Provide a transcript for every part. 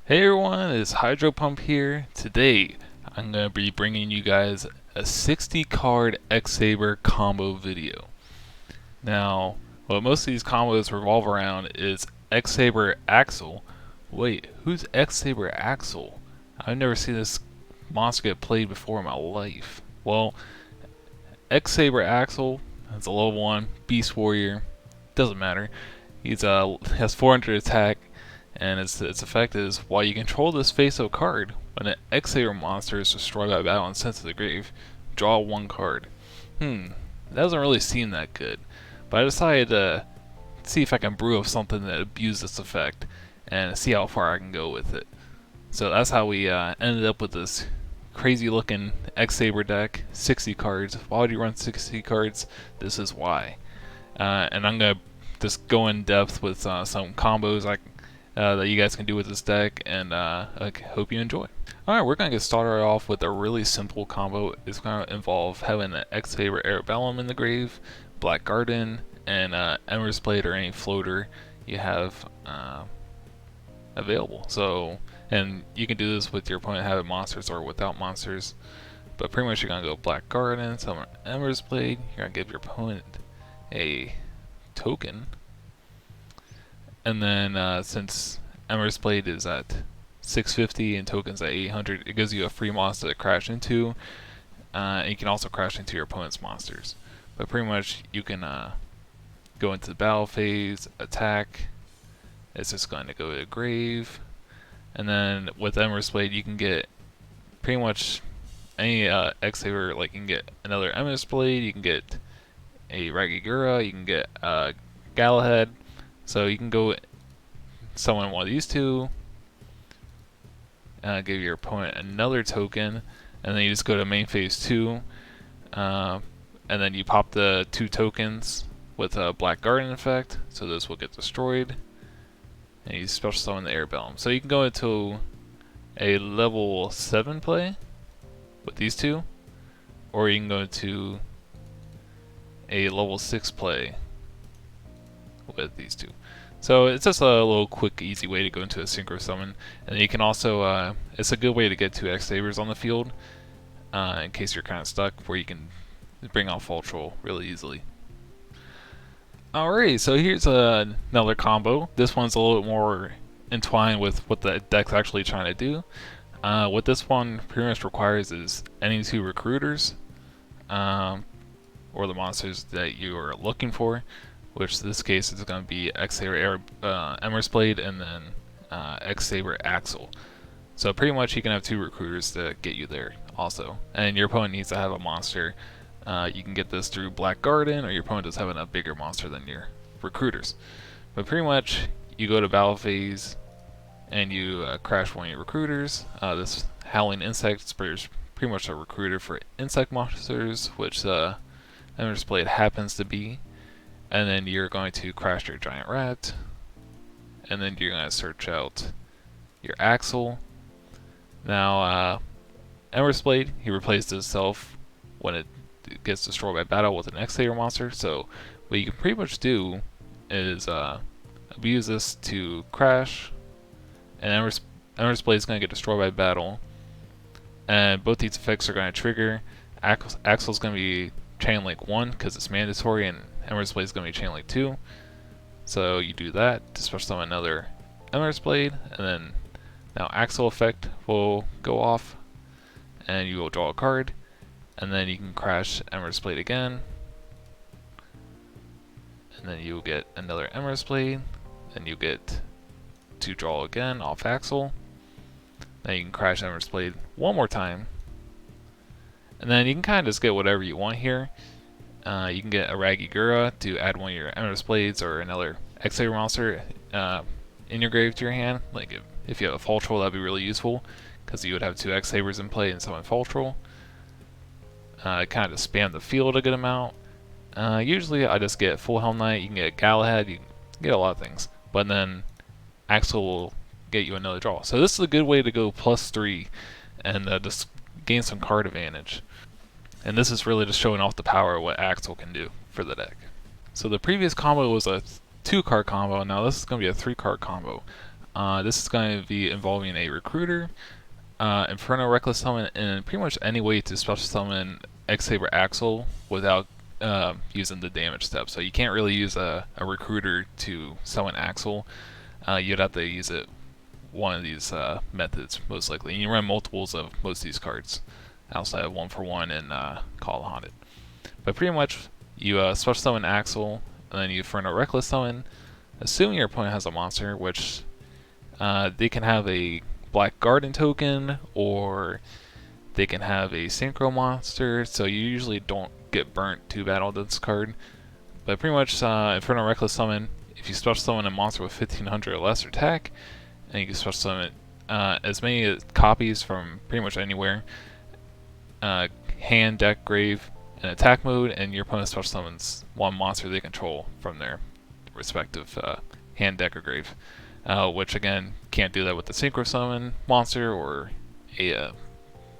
Hey everyone, it's Hydro Pump here. Today, I'm going to be bringing you guys a 60 card X-Saber combo video. Now, what most of these combos revolve around is X-Saber Axel. Wait, who's X-Saber Axel? I've never seen this monster get played before in my life. Well, X-Saber Axel is a level 1 Beast Warrior. Doesn't matter. He's has 400 attack, and its effect is while you control this face-up card, when an X-Saber monster is destroyed by battle and sent to the grave, draw one card. That doesn't really seem that good, but I decided to see if I can brew up something that abused this effect and see how far I can go with it. So that's how we ended up with this crazy looking X-Saber deck, 60 cards. Why would you run 60 cards? This is why. And I'm going to just go in depth with some combos that you guys can do with this deck, and I hope you enjoy. Alright, we're going to get started off with a really simple combo. It's going to involve having an X-Saber Airbellum in the grave, Black Garden, and Ember's Blade or any floater you have available. And you can do this with your opponent having monsters or without monsters, but pretty much you're going to go Black Garden, summon Ember's Blade, you're going to give your opponent a token, and then since Ember's Blade is at 650 and tokens at 800, it gives you a free monster to crash into, and you can also crash into your opponent's monsters. But pretty much you can go into the battle phase, attack, it's just going to go to the grave, and then with Ember's Blade you can get pretty much any X-Saber, like you can get another Ember's Blade, you can get a Ragigura, you can get Galahad, so you can go summon one of these two, give your opponent another token, and then you just go to main phase 2, and then you pop the 2 tokens with a Black Garden effect, so this will get destroyed, and you special summon the Airbellum. So you can go into a level 7 play with these two, or you can go to a level 6 play with these two. So it's just a little quick, easy way to go into a synchro summon, and you can also, it's a good way to get 2 X-Sabers on the field, in case you're kind of stuck, where you can bring out Fall Troll really easily. Alright, so here's another combo. This one's a little bit more entwined with what the deck's actually trying to do. What this one pretty much requires is any 2 recruiters, or the monsters that you are looking for, which in this case is going to be X-Saber Ember's Blade and then X-Saber Axel. So pretty much you can have 2 recruiters to get you there also. And your opponent needs to have a monster. You can get this through Black Garden, or your opponent is having a bigger monster than your recruiters. But pretty much you go to battle phase and you crash one of your recruiters. This Howling Insect is pretty much a recruiter for insect monsters, which Ember's Blade happens to be. And then you're going to crash your Giant Rat, and then you're going to search out your Axel. Now, Ember's Blade, he replaced itself when it gets destroyed by battle with an X-Saber monster, so what you can pretty much do is abuse this to crash, and Ember's Blade is going to get destroyed by battle, and both these effects are going to trigger. Axel's going to be Chain Link 1 because it's mandatory, and Ember's Blade is going to be Chain Link 2. So you do that to special summon another Ember's Blade, and then now Axel effect will go off, and you will draw a card, and then you can crash Ember's Blade again, and then you will get another Ember's Blade, then you get to draw again off Axel, then you can crash Ember's Blade one more time, and then you can kind of just get whatever you want here. You can get a Ragigura to add one of your Ember's Blades or another X-Saber monster in your grave to your hand. Like if you have a Fall Troll, that'd be really useful, because you would have 2 X-Sabers in play and summon Fall Troll. Kind of spam the field a good amount. Usually I just get Full Helm Knight, you can get Galahad, you can get a lot of things. But then Axel will get you another draw. So this is a good way to go +3 and just gain some card advantage. And this is really just showing off the power of what Axel can do for the deck. So the previous combo was a 2-card combo, now this is going to be a 3-card combo. This is going to be involving a recruiter, Inferno Reckless Summon, and pretty much any way to special summon X-Saber Axel without using the damage step. So you can't really use a recruiter to summon Axel. You'd have to use it one of these methods, most likely. And you run multiples of most of these cards outside of 1-for-1 and Call the Haunted. But pretty much, you special summon Axel, and then you Inferno Reckless Summon, assuming your opponent has a monster, which they can have a Black Garden token, or they can have a Synchro monster, so you usually don't get burnt too bad on this card. But pretty much, Inferno Reckless Summon, if you special summon a monster with 1500 or less attack, and you can special summon as many copies from pretty much anywhere, hand, deck, grave, and attack mode, and your opponent special summons one monster they control from their respective hand, deck, or grave. Which again, can't do that with the Synchro Summon monster or a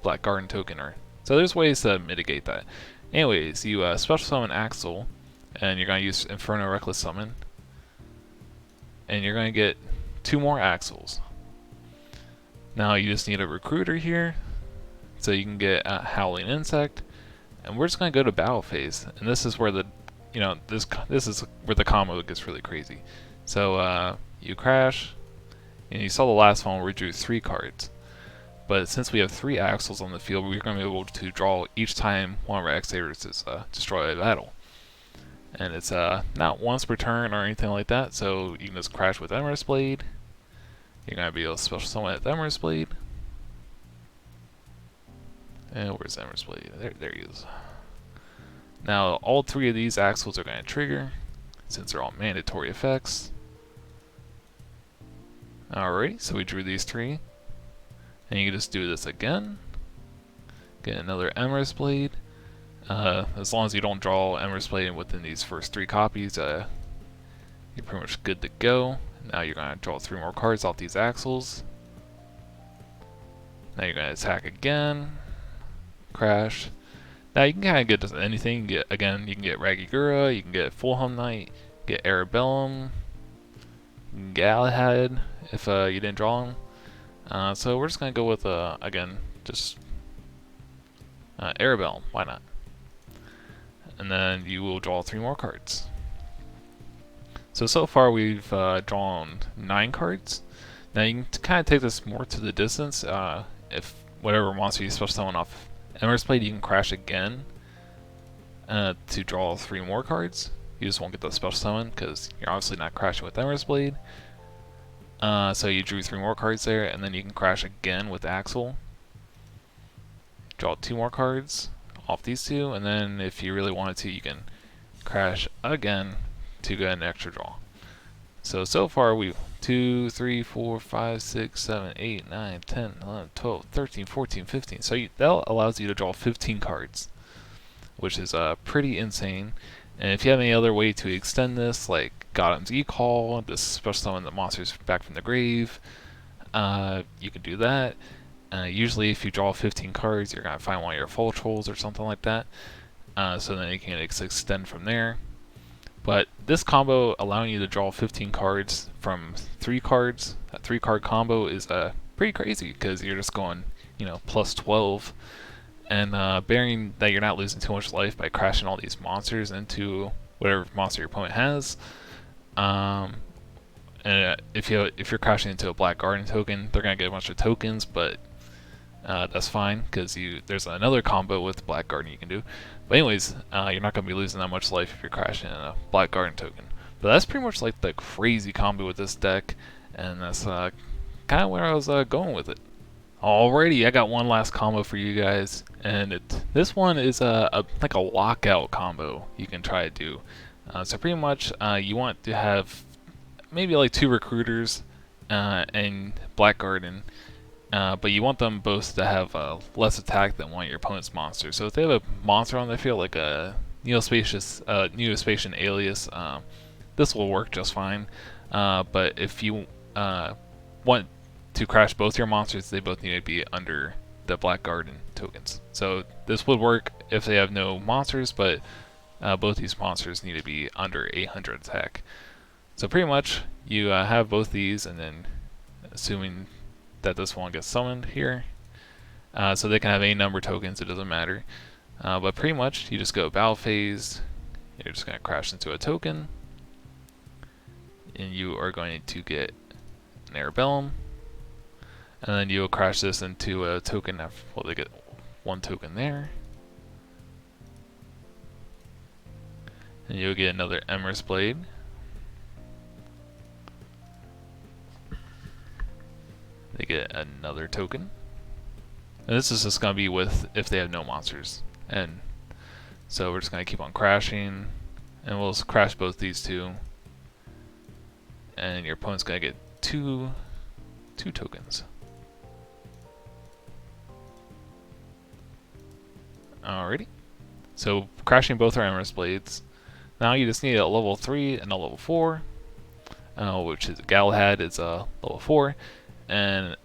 Black Garden token. So there's ways to mitigate that. Anyways, you special summon Axel, and you're going to use Inferno Reckless Summon, and you're going to get 2 more Axels. Now you just need a recruiter here, so you can get Howling Insect, and we're just going to go to battle phase, and this is where the this is where the combo gets really crazy. So you crash, and you saw the last one where we drew 3 cards. But since we have 3 Axels on the field, we're going to be able to draw each time one of our X-Sabers is destroyed by battle. And it's not once per turn or anything like that, so you can just crash with Emerald's Blade. You're going to be able to special summon with Emerald's Blade. And where's Emerald's Blade? There he is. Now, all 3 of these Axels are going to trigger, since they're all mandatory effects. Alright, so we drew these 3. And you can just do this again. Get another Emerald's Blade. As long as you don't draw Emerald's Blade within these first 3 copies, you're pretty much good to go. Now you're going to draw 3 more cards off these Axels. Now you're going to attack again. Crash. Now you can kind of get just anything. You can get Ragigura, you can get Fulham Knight, get Airbellum, Galahad if you didn't draw him. So we're just going to go with, again, just Airbellum, why not? And then you will draw 3 more cards. So far we've drawn 9 cards. Now you can kind of take this more to the distance. If whatever monster you special summon off Emerald's Blade, you can crash again to draw 3 more cards. You just won't get the special summon because you're obviously not crashing with Emerald's Blade. So you drew 3 more cards there, and then you can crash again with Axel. Draw 2 more cards off these 2, and then if you really wanted to, you can crash again to get an extra draw. So far we've 2, 3, 4, 5, 6, 7, 8, 9, 10, 11, 12, 13, 14, 15. So that allows you to draw 15 cards, which is pretty insane. And if you have any other way to extend this, like Godham's E-Call, just special summon the monsters back from the grave, you can do that. Usually if you draw 15 cards, you're going to find one of your Full Trolls or something like that. So then you can extend from there. But this combo allowing you to draw 15 cards from 3 cards, that 3-card combo is pretty crazy because you're just going, plus 12. And bearing that you're not losing too much life by crashing all these monsters into whatever monster your opponent has. And if you're crashing into a Black Garden token, they're going to get a bunch of tokens, but that's fine because there's another combo with Black Garden you can do. But anyways, you're not going to be losing that much life if you're crashing in a Black Garden token. But that's pretty much like the crazy combo with this deck, and that's kind of where I was going with it. Alrighty, I got one last combo for you guys, and this one is like a lockout combo you can try to do. So pretty much you want to have maybe like 2 recruiters and Black Garden, but you want them both to have less attack than one of your opponent's monsters. So if they have a monster on their field, like a Neospatian Alias, this will work just fine. But if you want to crash both your monsters, they both need to be under the Black Garden tokens. So this would work if they have no monsters, but both these monsters need to be under 800 attack. So pretty much you have both these, and then assuming that this one gets summoned here. So they can have any number of tokens, it doesn't matter. But pretty much, you just go battle phase, you're just going to crash into a token, and you are going to get an Airbellum, and then you'll crash this into a token after, well, they get one token there. And you'll get another Emer's Blade. They get another token. And this is just going to be with if they have no monsters. And so we're just going to keep on crashing. And we'll just crash both these two. And your opponent's going to get two tokens. Alrighty. So crashing both our Emer's Blades. Now you just need a level 3 and a level 4. Which is Galahad is level 4. And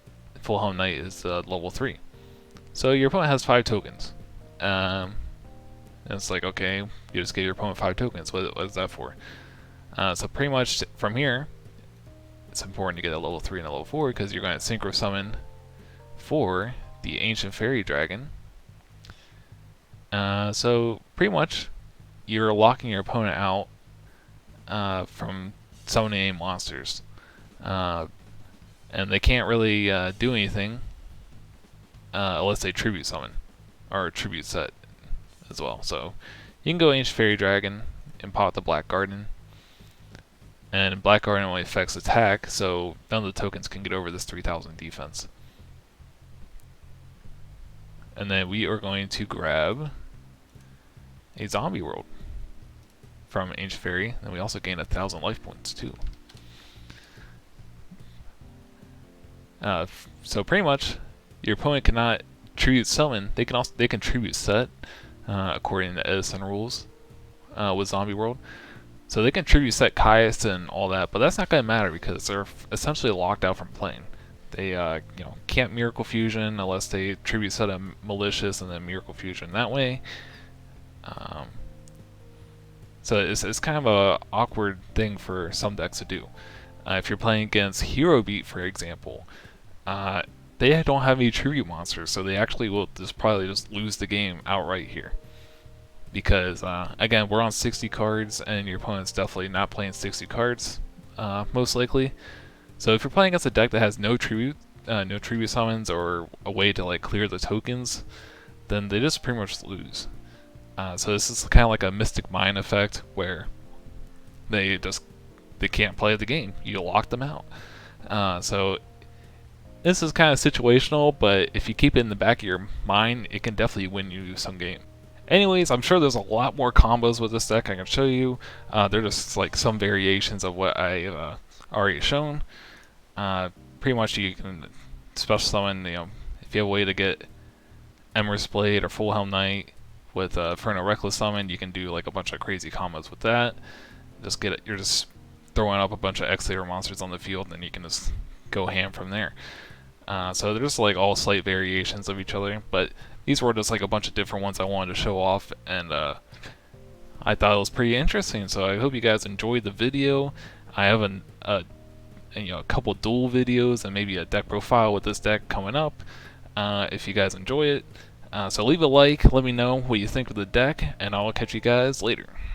Full Helm Knight is level 3. So your opponent has 5 tokens. And it's like, okay, you just gave your opponent 5 tokens. What is that for? So pretty much from here, it's important to get a level 3 and a level 4 because you're going to synchro summon for the Ancient Fairy Dragon. So pretty much, you're locking your opponent out from summoning any monsters. And they can't really do anything unless they tribute summon or tribute set as well. So you can go Ancient Fairy Dragon and pop the Black Garden. And Black Garden only affects attack, so none of the tokens can get over this 3000 defense. And then we are going to grab a Zombie World from Ancient Fairy, and we also gain 1000 life points too. So pretty much, your opponent cannot tribute summon. They can tribute set according to Edison rules with Zombie World. So they can tribute set Caius and all that, but that's not going to matter because they're essentially locked out from playing. They can't Miracle Fusion unless they tribute set a Malicious and then Miracle Fusion that way. So it's kind of a awkward thing for some decks to do. If you're playing against Hero Beat, for example, they don't have any tribute monsters, so they actually will probably just lose the game outright here. Because again, we're on 60 cards, and your opponent's definitely not playing 60 cards, most likely. So if you're playing against a deck that has no tribute summons or a way to like clear the tokens, then they just pretty much lose. So this is kind of like a Mystic Mine effect where they can't play the game. You lock them out. So this is kind of situational, but if you keep it in the back of your mind, it can definitely win you some game. Anyways, I'm sure there's a lot more combos with this deck I can show you. They're just like some variations of what I've already shown. Pretty much you can special summon, if you have a way to get Emer's Blade or Full Helm Knight with Inferno Reckless Summon, you can do like a bunch of crazy combos with that. You're just throwing up a bunch of X-Saber monsters on the field, and then you can just go ham from there. So they're just like all slight variations of each other, but these were just like a bunch of different ones I wanted to show off, and I thought it was pretty interesting. So I hope you guys enjoyed the video. I have a couple duel videos and maybe a deck profile with this deck coming up. If you guys enjoy it, so leave a like, let me know what you think of the deck, and I'll catch you guys later.